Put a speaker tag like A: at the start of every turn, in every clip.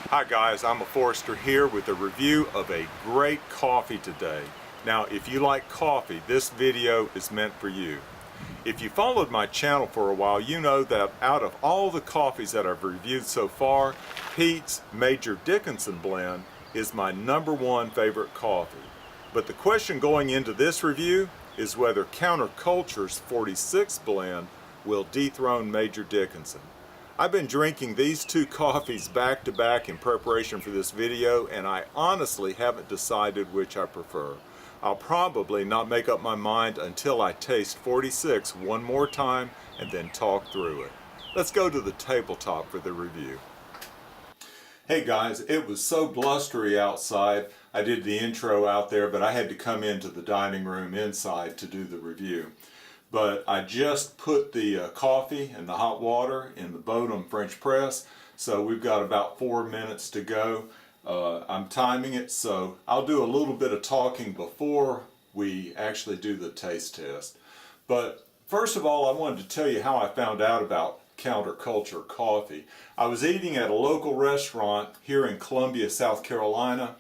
A: Hi guys, I'm a Forester here with a review of a great coffee today. Now if you like coffee, this video is meant for you. If you followed my channel for a while, you know that out of all the coffees that I've reviewed so far, Pete's Major Dickason blend is my #1 favorite coffee. But the question going into this review is whether Counterculture's 46 blend will dethrone Major Dickason. I've been drinking these two coffees back to back in preparation for this video, and I honestly haven't decided which I prefer. I'll probably not make up my mind until I taste 46 one more time and then talk through it. Let's go to the tabletop for the review. Hey guys, it was so blustery outside. I did the intro out there, but I had to come into the dining room inside to do the review. But I just put the coffee and the hot water in the Bodum French press, so we've got about 4 minutes to go. I'm timing it, so I'll do a little bit of talking before we actually do the taste test. But first of all, I wanted to tell you how I found out about Counterculture coffee. I was eating at a local restaurant here in Columbia, South Carolina,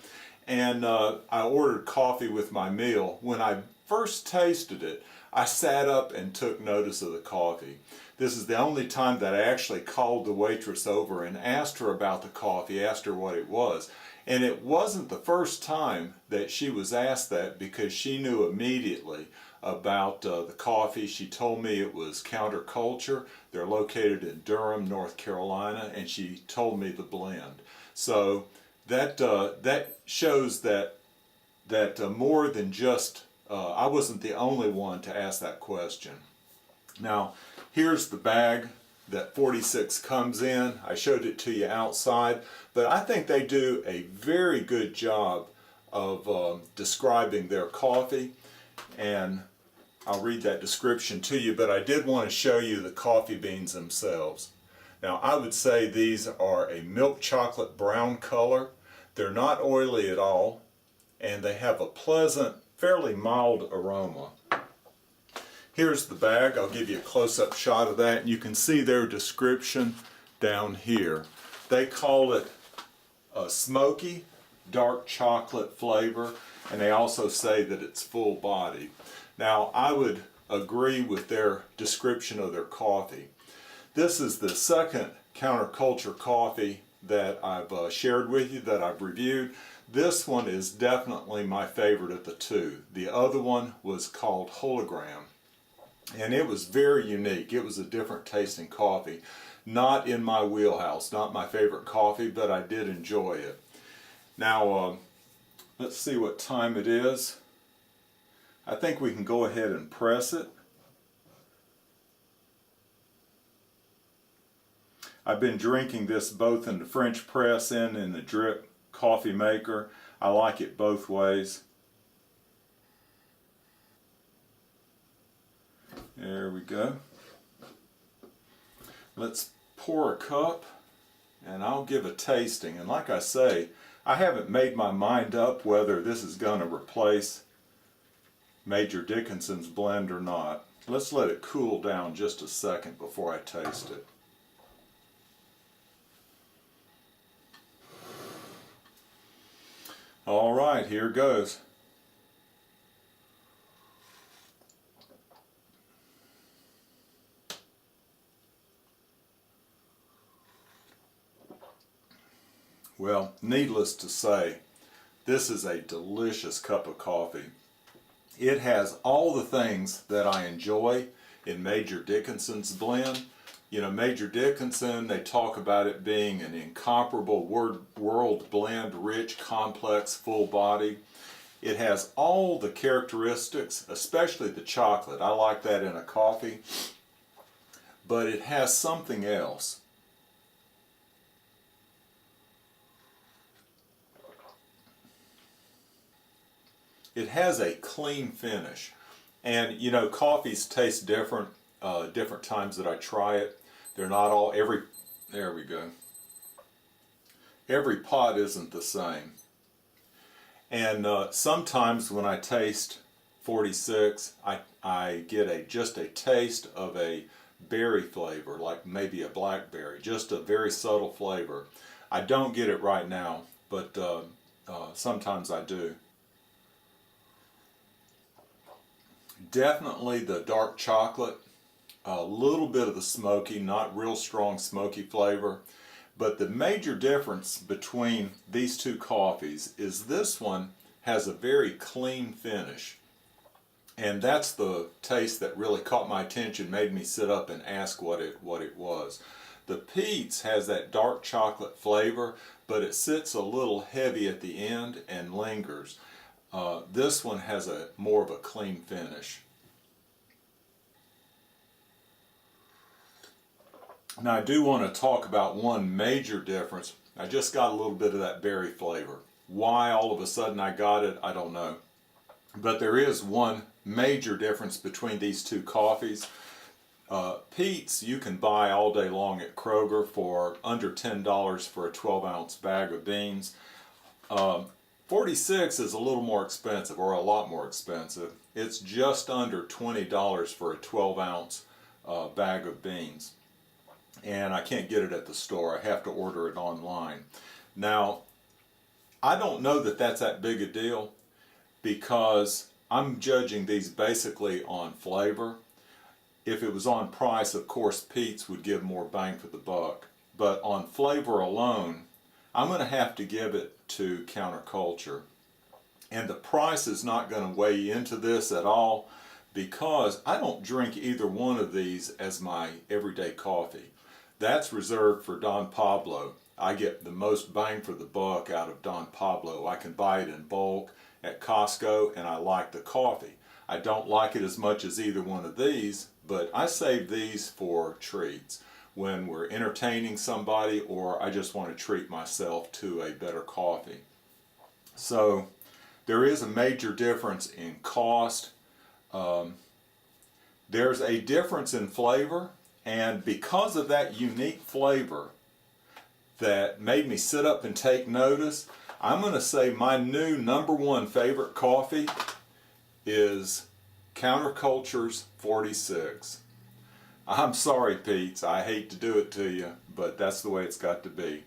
A: and I ordered coffee with my meal. When I first tasted it, I sat up and took notice of the coffee. This is the only time that I actually called the waitress over and asked her about the coffee, asked her what it was. And it wasn't the first time that she was asked that, because she knew immediately about the coffee. She told me it was Counterculture. They're located in Durham, North Carolina, and she told me the blend. So that shows that more than just I wasn't the only one to ask that question. Now, here's the bag that 46 comes in. I showed it to you outside, but I think they do a very good job of describing their coffee, and I'll read that description to you, but I did want to show you the coffee beans themselves. Now, I would say these are a milk chocolate brown color. They're not oily at all, and they have a pleasant, fairly mild aroma. Here's the bag. I'll give you a close-up shot of that, and you can see their description down here. They call it a smoky, dark chocolate flavor, and they also say that it's full-bodied. Now, I would agree with their description of their coffee. This is the second Counterculture coffee that I've shared with you, that I've reviewed. This one is definitely my favorite of the two. The other one was called Hologram, and it was very unique. It was a different tasting coffee. Not in my wheelhouse, not my favorite coffee, but I did enjoy it. Now, let's see what time it is. I think we can go ahead and press it. I've been drinking this both in the French press and in the drip coffee maker. I like it both ways. There we go. Let's pour a cup and I'll give a tasting. And like I say, I haven't made my mind up whether this is going to replace Major Dickanson's blend or not. Let's let it cool down just a second before I taste it. All right, here goes. Well, needless to say, this is a delicious cup of coffee. It has all the things that I enjoy in Major Dickanson's blend. You know, Major Dickason, they talk about it being an incomparable world blend, rich, complex, full body. It has all the characteristics, especially the chocolate. I like that in a coffee. But it has something else. It has a clean finish. And you know, coffees taste different different times that I try it. They're not all, there we go. Every pot isn't the same. And sometimes when I taste 46, I get just a taste of a berry flavor, like maybe a blackberry, just a very subtle flavor. I don't get it right now, but sometimes I do. Definitely the dark chocolate, a little bit of the smoky, not real strong smoky flavor. But the major difference between these two coffees is this one has a very clean finish. And that's the taste that really caught my attention, made me sit up and ask what it was. The Pete's has that dark chocolate flavor, but it sits a little heavy at the end and lingers. This one has more of a clean finish. Now I do want to talk about one major difference. I just got a little bit of that berry flavor. Why all of a sudden I got it, I don't know. But there is one major difference between these two coffees. Pete's you can buy all day long at Kroger for under $10 for a 12-ounce bag of beans. 46 is a little more expensive, or a lot more expensive. It's just under $20 for a 12-ounce bag of beans. And I can't get it at the store. I have to order it online. Now, I don't know that that's that big a deal, because I'm judging these basically on flavor. If it was on price, of course, Pete's would give more bang for the buck. But on flavor alone, I'm going to have to give it to Counterculture. And the price is not going to weigh into this at all, because I don't drink either one of these as my everyday coffee. That's reserved for Don Pablo. I get the most bang for the buck out of Don Pablo. I can buy it in bulk at Costco, and I like the coffee. I don't like it as much as either one of these, but I save these for treats when we're entertaining somebody, or I just want to treat myself to a better coffee. So there is a major difference in cost. There's a difference in flavor, and because of that unique flavor that made me sit up and take notice, I'm going to say my new #1 favorite coffee is Counterculture's 46. I'm sorry, Pete's, I hate to do it to you, but that's the way it's got to be.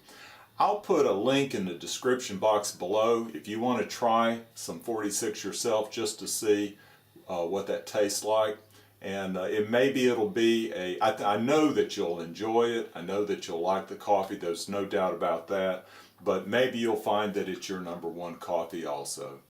A: I'll put a link in the description box below if you want to try some 46 yourself, just to see what that tastes like. And it'll be I know that you'll enjoy it. I know that you'll like the coffee. There's no doubt about that. But maybe you'll find that it's your #1 coffee also.